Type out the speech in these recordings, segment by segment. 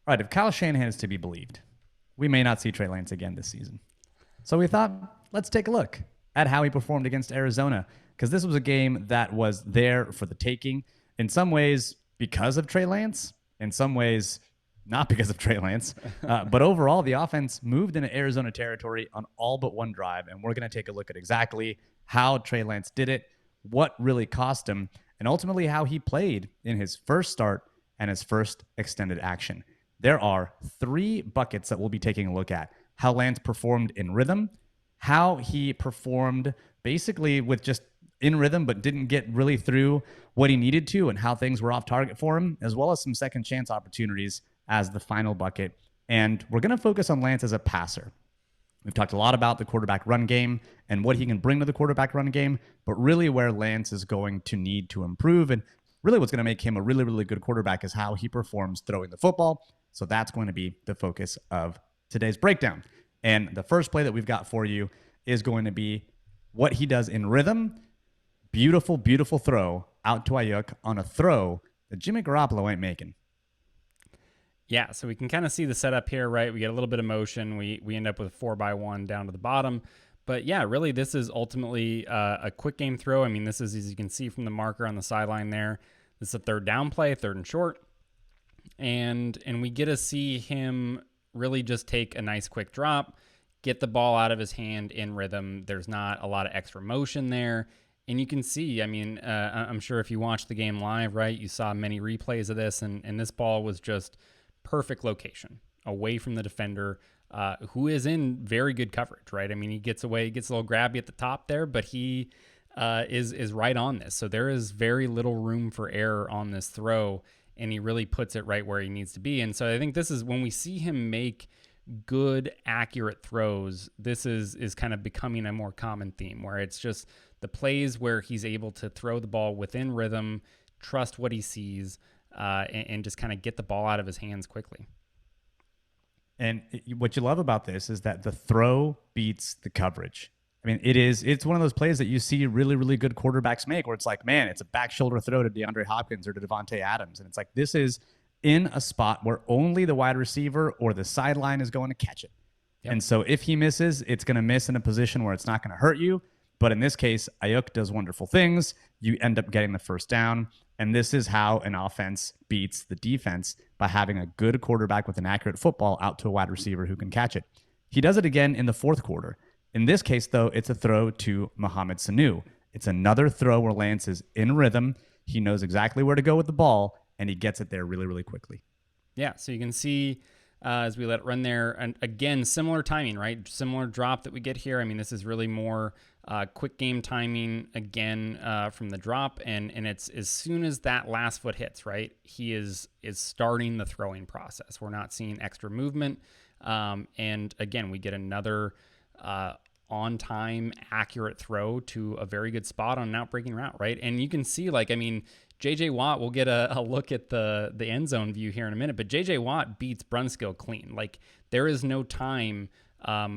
All right, if Kyle Shanahan is to be believed, we may not see Trey Lance again this season. So we thought, let's take a look at how he performed against Arizona, because this was a game that was there for the taking. In some ways, because of Trey Lance. In some ways, not because of Trey Lance. But overall, the offense moved into Arizona territory on all but one drive. And we're going to take a look at exactly how Trey Lance did it, what really cost him, and ultimately how he played in his first start and his first extended action. There are three buckets that we'll be taking a look at: how Lance performed in rhythm, how he performed basically with just in rhythm but didn't get really through what he needed to, and how things were off target for him, as well as some second chance opportunities as the final bucket. And we're going to focus on Lance as a passer. We've talked a lot about the quarterback run game and what he can bring to the quarterback run game, but really where Lance is going to need to improve, and really what's going to make him a really, really good quarterback, is how he performs throwing the football. So that's going to be the focus of today's breakdown. And the first play that we've got for you is going to be what he does in rhythm. Beautiful, beautiful throw out to Ayuk on a throw that Jimmy Garoppolo ain't making. Yeah, so we can kind of see the setup here, right? We get a little bit of motion. We end up with a 4x1 down to the bottom. But yeah, really, this is ultimately a quick game throw. I mean, this is, as you can see from the marker on the sideline there, this is a third down play, third and short. And we get to see him really just take a nice quick drop, get the ball out of his hand in rhythm. There's not a lot of extra motion there. And you can see, I mean, I'm sure if you watched the game live, right, you saw many replays of this, and this ball was just perfect location away from the defender, who is in very good coverage, right? I mean, he gets away, he gets a little grabby at the top there, but he is right on this. So there is very little room for error on this throw, and he really puts it right where he needs to be. And so I think this is when we see him make good, accurate throws, this is kind of becoming a more common theme, where it's just the plays where he's able to throw the ball within rhythm, trust what he sees, and just kind of get the ball out of his hands quickly. And what you love about this is that the throw beats the coverage. I mean, it's one of those plays that you see really, really good quarterbacks make, where it's like, man, it's a back shoulder throw to DeAndre Hopkins or to Devontae Adams. And it's like, this is in a spot where only the wide receiver or the sideline is going to catch it. Yep. And so if he misses, it's going to miss in a position where it's not going to hurt you. But in this case, Ayuk does wonderful things. You end up getting the first down. And this is how an offense beats the defense, by having a good quarterback with an accurate football out to a wide receiver who can catch it. He does it again in the fourth quarter. In this case, though, it's a throw to Mohamed Sanu. It's another throw where Lance is in rhythm. He knows exactly where to go with the ball, and he gets it there really, really quickly. Yeah, so you can see as we let it run there, and again, similar timing, right? Similar drop that we get here. I mean, this is really more quick game timing again from the drop, and it's as soon as that last foot hits, right? He is starting the throwing process. We're not seeing extra movement, and again, we get another on-time, accurate throw to a very good spot on an out-breaking route, right? And you can see, like, I mean, J.J. Watt, we'll get a look at the end zone view here in a minute, but J.J. Watt beats Brunskill clean. Like, there is no time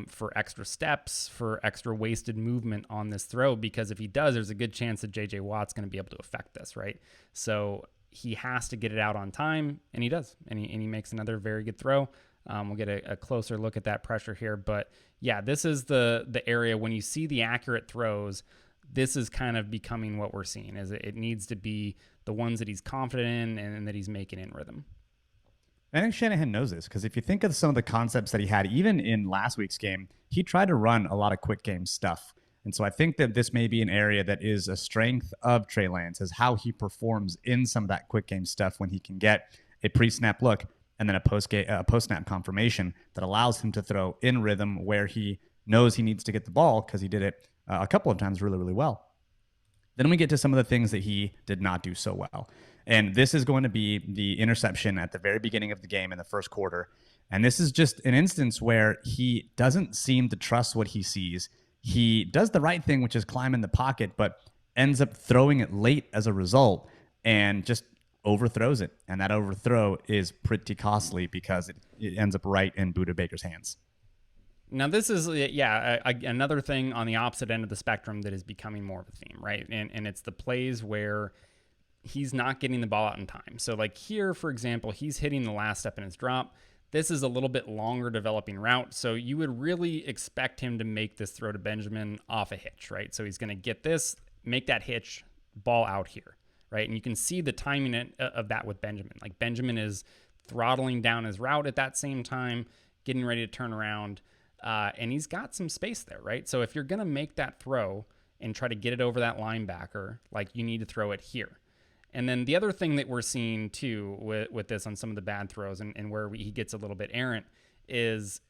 for extra steps, for extra wasted movement on this throw, because if he does, there's a good chance that J.J. Watt's going to be able to affect this, right? So he has to get it out on time, and he does, and he makes another very good throw. We'll get a closer look at that pressure here. But yeah, this is the area when you see the accurate throws, this is kind of becoming what we're seeing, is it needs to be the ones that he's confident in and that he's making in rhythm. I think Shanahan knows this, because if you think of some of the concepts that he had, even in last week's game, he tried to run a lot of quick game stuff. And so I think that this may be an area that is a strength of Trey Lance, is how he performs in some of that quick game stuff when he can get a pre-snap look and then a post-snap confirmation that allows him to throw in rhythm where he knows he needs to get the ball, because he did it a couple of times really, really well. Then we get to some of the things that he did not do so well. And this is going to be the interception at the very beginning of the game in the first quarter. And this is just an instance where he doesn't seem to trust what he sees. He does the right thing, which is climb in the pocket, but ends up throwing it late as a result and just overthrows it. And that overthrow is pretty costly, because it ends up right in Budda Baker's hands. Now, this is, another thing on the opposite end of the spectrum that is becoming more of a theme, right? And it's the plays where he's not getting the ball out in time. So like here, for example, he's hitting the last step in his drop. This is a little bit longer developing route. So you would really expect him to make this throw to Benjamin off a hitch, right? So he's going to get this, make that hitch, ball out here, right? And you can see the timing of that with Benjamin. Like Benjamin is throttling down his route at that same time, getting ready to turn around, and he's got some space there, right? So if you're going to make that throw and try to get it over that linebacker, like you need to throw it here. And then the other thing that we're seeing too with this on some of the bad throws and where he gets a little bit errant is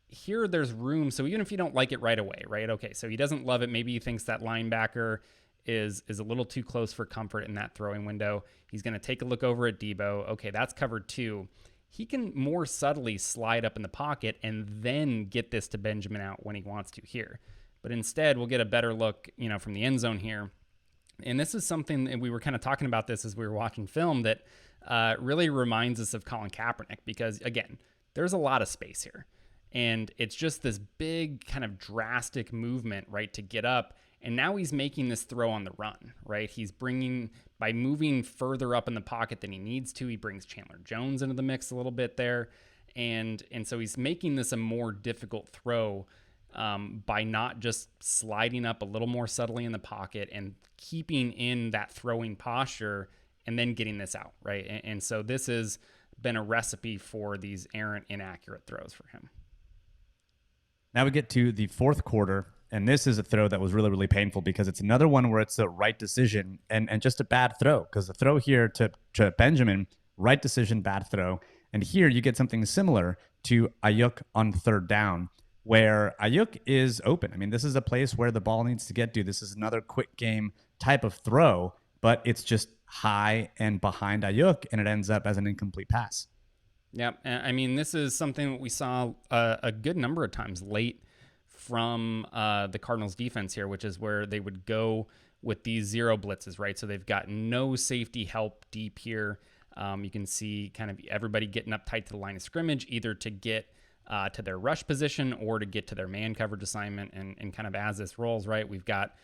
here there's room. So even if you don't like it right away, right? Okay, so he doesn't love it. Maybe he thinks that linebacker is a little too close for comfort in that throwing window. He's going to take a look over at Debo. Okay, that's covered too. He can more subtly slide up in the pocket and then get this to Benjamin out when he wants to here. But instead, we'll get a better look, from the end zone here. And this is something that we were kind of talking about this as we were watching film that really reminds us of Colin Kaepernick because, again, there's a lot of space here. And it's just this big kind of drastic movement, right, to get up. And now he's making this throw on the run, right? He's by moving further up in the pocket than he needs to, he brings Chandler Jones into the mix a little bit there. And so he's making this a more difficult throw by not just sliding up a little more subtly in the pocket and keeping in that throwing posture and then getting this out, right? And so this has been a recipe for these errant, inaccurate throws for him. Now we get to the fourth quarter, and this is a throw that was really, really painful because it's another one where it's the right decision and just a bad throw because the throw here to Benjamin, right decision, bad throw. And here you get something similar to Ayuk on third down where Ayuk is open. I mean, this is a place where the ball needs to get to. This is another quick game type of throw, but it's just high and behind Ayuk, and it ends up as an incomplete pass. Yeah, I mean, this is something that we saw a good number of times late from the Cardinals defense here, which is where they would go with these zero blitzes, right? So they've got no safety help deep here. You can see kind of everybody getting up tight to the line of scrimmage, either to get to their rush position or to get to their man coverage assignment. And kind of as this rolls, right, we've got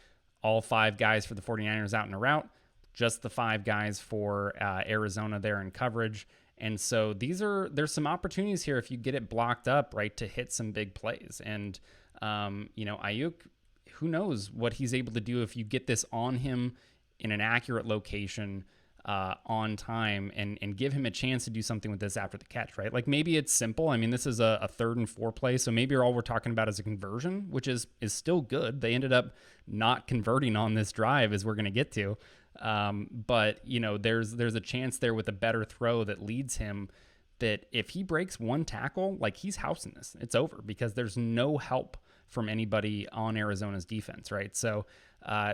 all 5 guys for the 49ers out in a route, just the 5 guys for Arizona there in coverage. And so there's some opportunities here if you get it blocked up, right, to hit some big plays. And, Ayuk, who knows what he's able to do if you get this on him in an accurate location on time and give him a chance to do something with this after the catch, right? Like maybe it's simple. I mean, this is a 3rd and 4 play. So maybe all we're talking about is a conversion, which is still good. They ended up not converting on this drive as we're going to get to. But there's a chance there with a better throw that leads him that if he breaks one tackle, like he's housing this, it's over because there's no help from anybody on Arizona's defense, right? So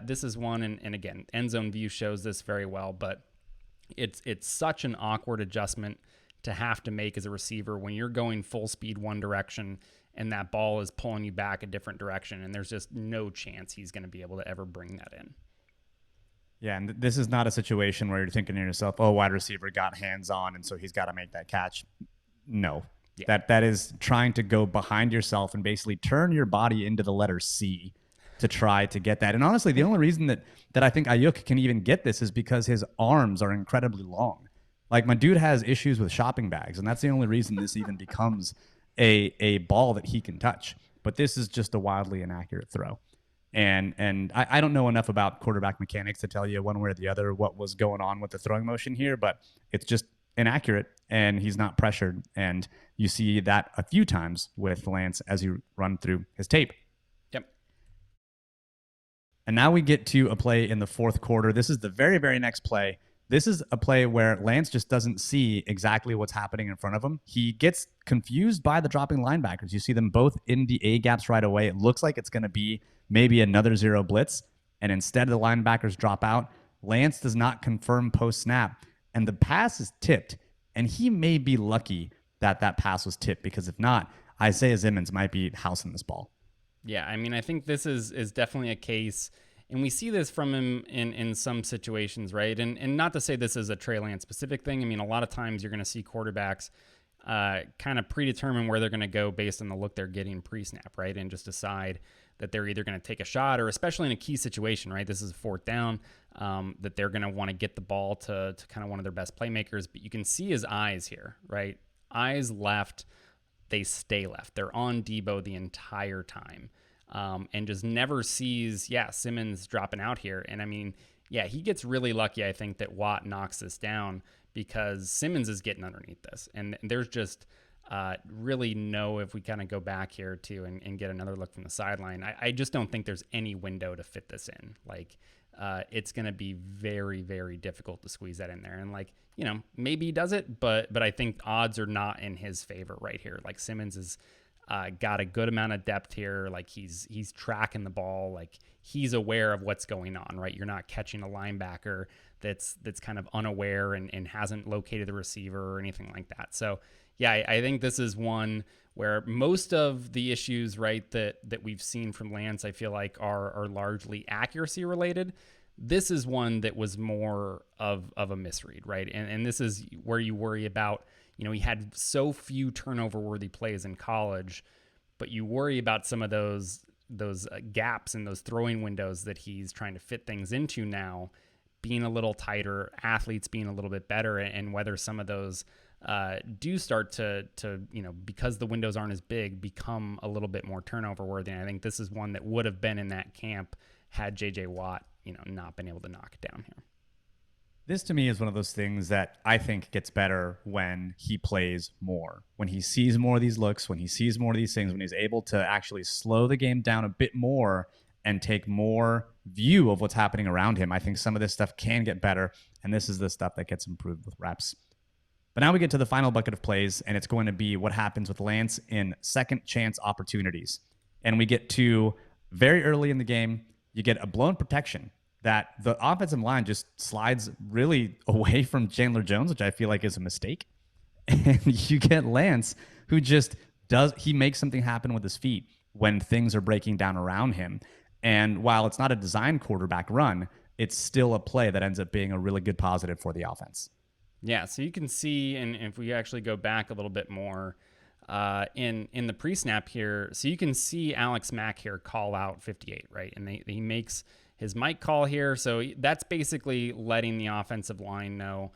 this is one, and again, end zone view shows this very well, but it's such an awkward adjustment to have to make as a receiver when you're going full speed one direction and that ball is pulling you back a different direction, and there's just no chance he's going to be able to ever bring that in. Yeah, and this is not a situation where you're thinking to yourself, oh, wide receiver got hands on, and so he's got to make that catch. No. Yeah. That is trying to go behind yourself and basically turn your body into the letter C to try to get that. And honestly, the only reason that I think Ayuk can even get this is because his arms are incredibly long. Like, my dude has issues with shopping bags, and that's the only reason this even becomes a ball that he can touch. But this is just a wildly inaccurate throw. And I don't know enough about quarterback mechanics to tell you one way or the other what was going on with the throwing motion here, but it's just inaccurate, and he's not pressured. And you see that a few times with Lance as you run through his tape. Yep. And now we get to a play in the fourth quarter. This is the very, very next play. This is a play where Lance just doesn't see exactly what's happening in front of him. He gets confused by the dropping linebackers. You see them both in the A gaps right away. It looks like it's going to be maybe another zero blitz. And instead the linebackers drop out. Lance does not confirm post snap. And the pass is tipped. And he may be lucky that that pass was tipped, because if not, Isaiah Simmons might be housing this ball. Yeah, I mean, I think this is definitely a case. And we see this from him in some situations, right? And not to say this is a Trey Lance specific thing. I mean, a lot of times you're going to see quarterbacks kind of predetermine where they're going to go based on the look they're getting pre-snap, right? And just decide, that they're either going to take a shot or, especially in a key situation, right? This is a fourth down, that they're going to want to get the ball to kind of one of their best playmakers. But you can see his eyes here, right? Eyes left, they stay left. They're on Debo the entire time, and just never sees, Simmons dropping out here. And I mean, he gets really lucky, I think, that Watt knocks this down because Simmons is getting underneath this. And there's just really if we kind of go back here too and get another look from the sideline, I just don't think there's any window to fit this in. Like, it's going to be very, very difficult to squeeze that in there. And maybe he does it, but I think odds are not in his favor right here. Like, Simmons is got a good amount of depth here. Like, he's tracking the ball. Like, he's aware of what's going on, right? You're not catching a linebacker that's kind of unaware and hasn't located the receiver or anything like that. So I think this is one where most of the issues, right, that we've seen from Lance, I feel like are largely accuracy related. This is one that was more of a misread, right? And this is where you worry about, he had so few turnover worthy plays in college, but you worry about some of those gaps and those throwing windows that he's trying to fit things into now being a little tighter, athletes being a little bit better, and whether some of those do start to because the windows aren't as big, become a little bit more turnover worthy. And I think this is one that would have been in that camp had JJ Watt, not been able to knock it down here. This to me is one of those things that I think gets better when he plays more, when he sees more of these looks, when he sees more of these things, when he's able to actually slow the game down a bit more and take more view of what's happening around him. I think some of this stuff can get better, and this is the stuff that gets improved with reps. But now we get to the final bucket of plays, and it's going to be what happens with Lance in second chance opportunities. And we get to very early in the game, you get a blown protection that the offensive line just slides really away from Chandler Jones, which I feel like is a mistake. And you get Lance, who just he makes something happen with his feet when things are breaking down around him. And while it's not a design quarterback run, it's still a play that ends up being a really good positive for the offense. Yeah, so you can see, and if we actually go back a little bit more in the pre-snap here, so you can see Alex Mack here call out 58, right? And he makes his mic call here. So that's basically letting the offensive line know,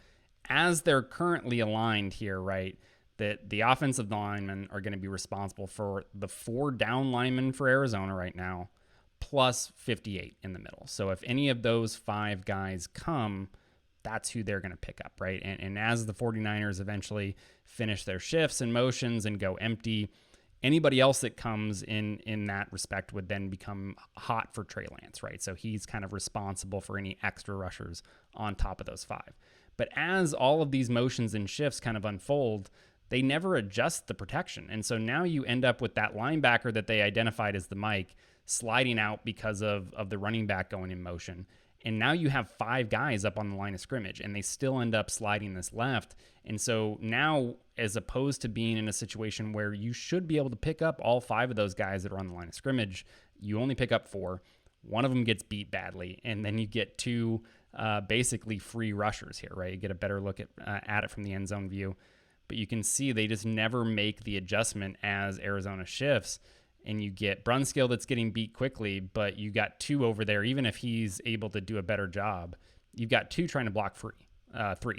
as they're currently aligned here, right, that the offensive linemen are going to be responsible for the 4 down linemen for Arizona right now, plus 58 in the middle. So if any of those 5 guys come, that's who they're going to pick up, right? And as the 49ers eventually finish their shifts and motions and go empty, anybody else that comes in that respect would then become hot for Trey Lance, right? So he's kind of responsible for any extra rushers on top of those 5. But as all of these motions and shifts kind of unfold, they never adjust the protection. And so now you end up with that linebacker that they identified as the Mike sliding out because of the running back going in motion. And now you have 5 guys up on the line of scrimmage, and they still end up sliding this left. And so now, as opposed to being in a situation where you should be able to pick up all 5 of those guys that are on the line of scrimmage, you only pick up 4. One of them gets beat badly, and then you get 2 basically free rushers here, right? You get a better look at it from the end zone view. But you can see they just never make the adjustment as Arizona shifts. And you get Brunskill that's getting beat quickly, but you got 2 over there. Even if he's able to do a better job, you've got 2 trying to block 3.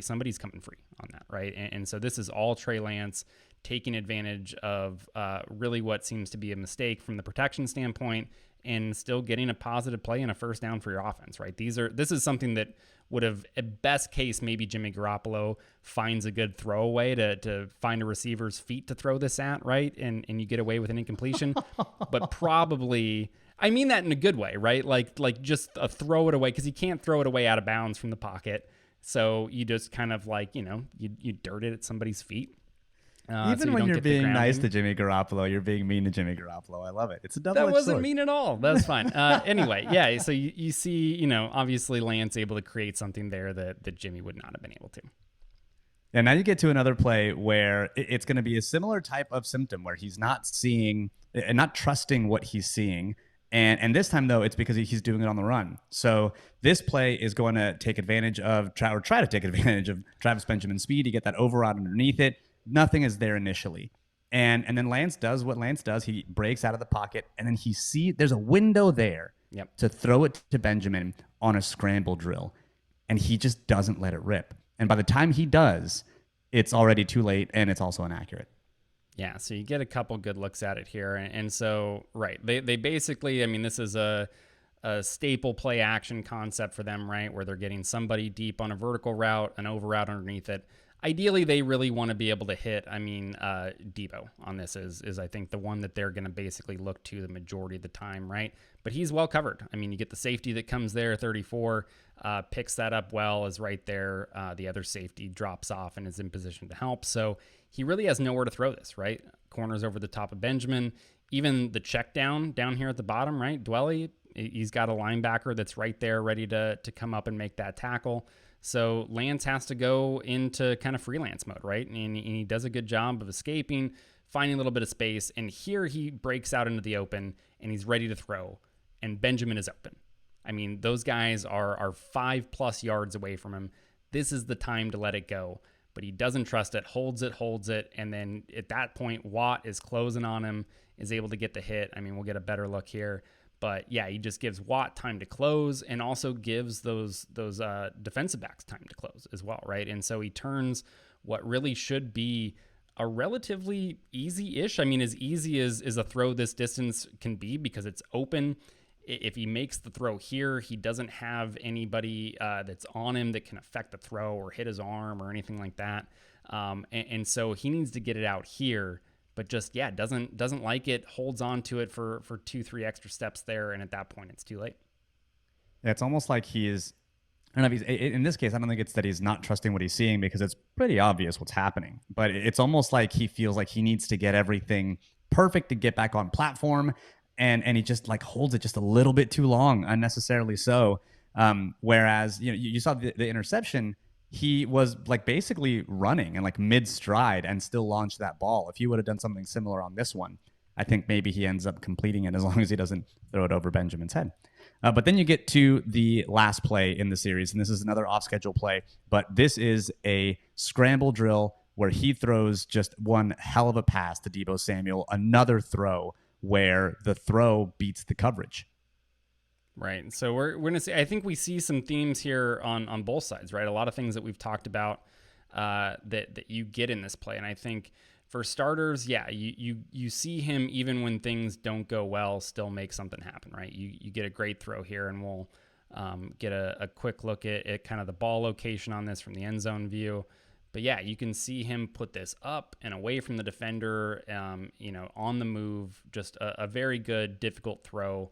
Somebody's coming free on that, right? And so this is all Trey Lance taking advantage of really what seems to be a mistake from the protection standpoint, and still getting a positive play and a first down for your offense, right? This is something that would have, at best case, maybe Jimmy Garoppolo finds a good throwaway to find a receiver's feet to throw this at, right? And you get away with an incompletion. But probably, I mean that in a good way, right? Like just a throw it away, because you can't throw it away out of bounds from the pocket. So you just kind of you dirt it at somebody's feet. Even when you're being nice to Jimmy Garoppolo, you're being mean to Jimmy Garoppolo. I love it. It's a double-edged sword. That wasn't mean at all. That's fine. Anyway, yeah. So you see, obviously Lance able to create something there that Jimmy would not have been able to. And now you get to another play where it's going to be a similar type of symptom where he's not seeing and not trusting what he's seeing. And this time, though, it's because he's doing it on the run. So this play is going to take advantage of, try to take advantage of Travis Benjamin's speed to get that override underneath it. Nothing is there initially. And then Lance does what Lance does. He breaks out of the pocket, and then there's a window there to throw it to Benjamin on a scramble drill, and he just doesn't let it rip. And by the time he does, it's already too late, and it's also inaccurate. Yeah, so you get a couple good looks at it here. And so, right, they basically, I mean, this is a staple play action concept for them, right, where they're getting somebody deep on a vertical route, an over route underneath it. Ideally, they really want to be able to hit, Debo on this is I think the one that they're going to basically look to the majority of the time, right? But he's well covered. I mean, you get the safety that comes there, 34, picks that up well, is right there. The other safety drops off and is in position to help. So he really has nowhere to throw this, right? Corners over the top of Benjamin. Even the check down here at the bottom, right? Dwelly, he's got a linebacker that's right there ready to come up and make that tackle. So Lance has to go into kind of freelance mode, right? And he does a good job of escaping, finding a little bit of space. And here he breaks out into the open and he's ready to throw. And Benjamin is open. I mean, those guys are 5+ yards away from him. This is the time to let it go. But he doesn't trust it, holds it. And then at that point, Watt is closing on him, is able to get the hit. I mean, we'll get a better look here. But yeah, he just gives Watt time to close and also gives those defensive backs time to close as well, right? And so he turns what really should be a relatively easy-ish, I mean, as easy as a throw this distance can be because it's open. If he makes the throw here, he doesn't have anybody that's on him that can affect the throw or hit his arm or anything like that. And so he needs to get it out here. But just, doesn't like it, holds on to it for 2-3 extra steps there, and at that point, it's too late. Yeah, it's almost like I don't know if in this case, I don't think it's that he's not trusting what he's seeing because it's pretty obvious what's happening. But it's almost like he feels like he needs to get everything perfect to get back on platform, and he just like holds it just a little bit too long, unnecessarily so. Whereas, you saw the interception. He was like basically running and like mid-stride and still launched that ball. If he would have done something similar on this one, I think maybe he ends up completing it as long as he doesn't throw it over Benjamin's head. But then you get to the last play in the series, and this is another off-schedule play, but this is a scramble drill where he throws just one hell of a pass to Deebo Samuel, another throw where the throw beats the coverage. Right. So we're going to see, I think we see some themes here on both sides, right? A lot of things that we've talked about that you get in this play. And I think for starters, you see him even when things don't go well, still make something happen, right? You get a great throw here, and we'll get a quick look at kind of the ball location on this from the end zone view. But yeah, you can see him put this up and away from the defender, on the move, just a very good, difficult throw.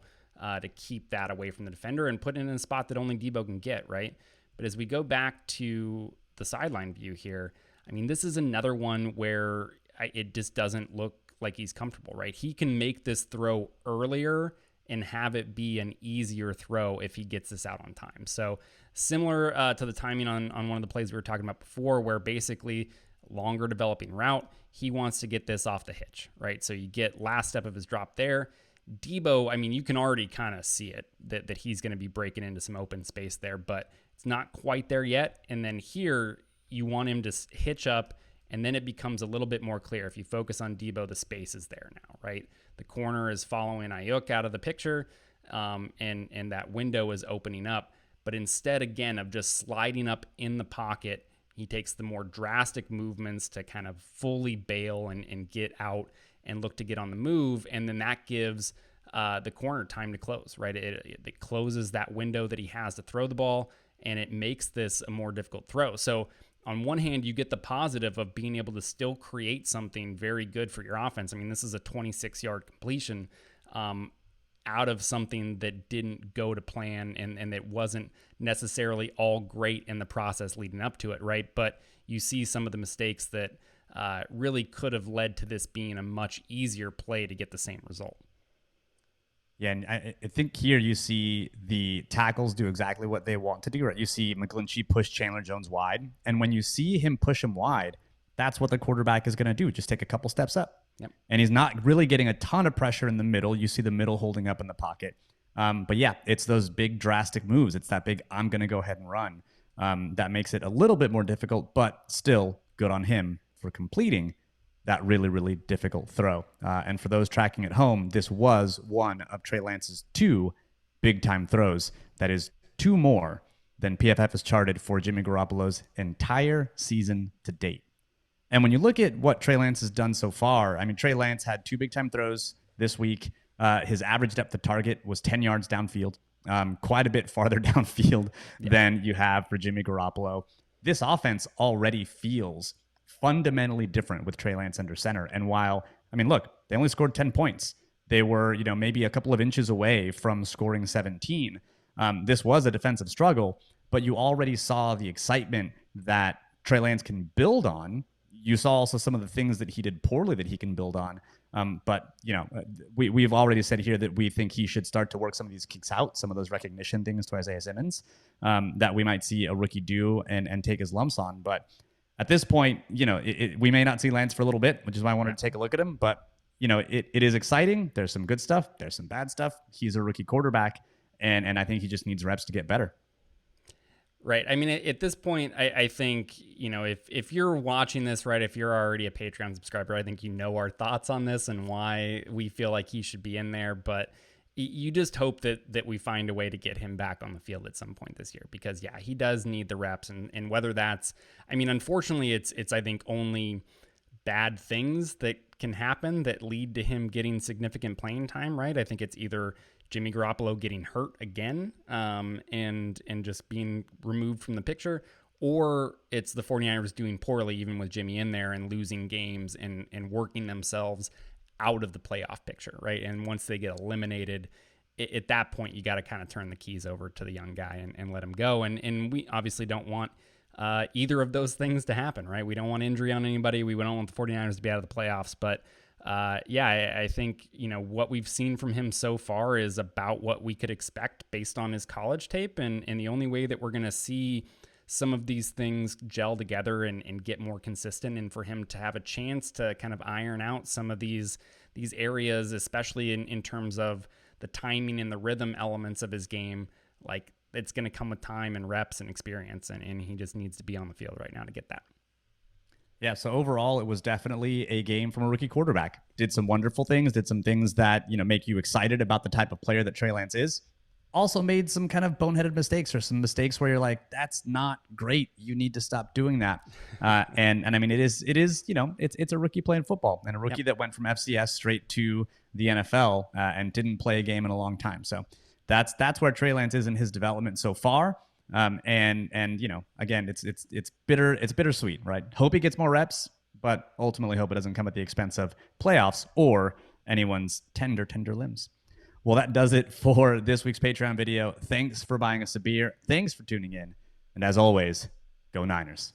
To keep that away from the defender and put it in a spot that only Deebo can get, right? But as we go back to the sideline view here, I mean, this is another one where it just doesn't look like he's comfortable, right? He can make this throw earlier and have it be an easier throw if he gets this out on time. So similar to the timing on one of the plays we were talking about before, where basically longer developing route, he wants to get this off the hitch, right? So you get last step of his drop there. Deebo, I mean, you can already kind of see it that he's going to be breaking into some open space there, but it's not quite there yet. And then here, you want him to hitch up, and then it becomes a little bit more clear. If you focus on Deebo, the space is there now, right? The corner is following Ayuk out of the picture, and that window is opening up. But instead, again, of just sliding up in the pocket, he takes the more drastic movements to kind of fully bail and get out and look to get on the move, and then that gives the corner time to close, right? It closes that window that he has to throw the ball, and it makes this a more difficult throw. So on one hand, you get the positive of being able to still create something very good for your offense. I mean, this is a 26-yard completion out of something that didn't go to plan and that wasn't necessarily all great in the process leading up to it, right? But you see some of the mistakes that really could have led to this being a much easier play to get the same result. Yeah, and I think here you see the tackles do exactly what they want to do, right? You see McGlinchey push Chandler Jones wide, and when you see him push him wide, that's what the quarterback is going to do, just take a couple steps up. Yep. And he's not really getting a ton of pressure in the middle. You see the middle holding up in the pocket. But yeah, it's those big drastic moves. It's that big, I'm going to go ahead and run. That makes it a little bit more difficult, but still good on him for completing that really, really difficult throw. And for those tracking at home, this was one of Trey Lance's two big time throws. That is two more than PFF has charted for Jimmy Garoppolo's entire season to date. And when you look at what Trey Lance has done so far, I mean, Trey Lance had two big time throws this week. His average depth of target was 10 yards downfield, quite a bit farther downfield than you have for Jimmy Garoppolo. This offense already feels fundamentally different with Trey Lance under center. And while, I mean, look, they only scored 10 points. They were, maybe a couple of inches away from scoring 17. This was a defensive struggle, but you already saw the excitement that Trey Lance can build on. You saw also some of the things that he did poorly that he can build on. But we've already said here that we think he should start to work some of these kicks out, some of those recognition things to Isaiah Simmons that we might see a rookie do and take his lumps on. But at this point, we may not see Lance for a little bit, which is why I wanted to take a look at him. But it is exciting. There's some good stuff. There's some bad stuff. He's a rookie quarterback, and I think he just needs reps to get better. Right. I mean, at this point, I think, if you're watching this, right, if you're already a Patreon subscriber, I think our thoughts on this and why we feel like he should be in there. But you just hope that we find a way to get him back on the field at some point this year, because, yeah, he does need the reps. And whether that's, I mean, unfortunately, it's I think, only bad things that can happen that lead to him getting significant playing time, right? I think it's either Jimmy Garoppolo getting hurt again and just being removed from the picture, or it's the 49ers doing poorly even with Jimmy in there and losing games and working themselves out of the playoff picture, right? And once they get eliminated, at that point, you got to kind of turn the keys over to the young guy and let him go. And we obviously don't want either of those things to happen, right? We don't want injury on anybody. We don't want the 49ers to be out of the playoffs, but I think, what we've seen from him so far is about what we could expect based on his college tape. And the only way that we're going to see some of these things gel together and get more consistent, and for him to have a chance to kind of iron out some of these areas, especially in terms of the timing and the rhythm elements of his game, like, it's going to come with time and reps and experience. And he just needs to be on the field right now to get that. Yeah, so overall, it was definitely a game from a rookie quarterback. Did some wonderful things, did some things that, make you excited about the type of player that Trey Lance is. Also made some kind of boneheaded mistakes, or some mistakes where you're like, that's not great. You need to stop doing that. And I mean, it is, it's a rookie playing football, and a rookie that went from FCS straight to the NFL and didn't play a game in a long time. So that's where Trey Lance is in his development so far. And again, it's bittersweet, right? Hope he gets more reps, but ultimately hope it doesn't come at the expense of playoffs or anyone's tender limbs. Well, that does it for this week's Patreon video. Thanks for buying us a beer. Thanks for tuning in. And as always, go Niners.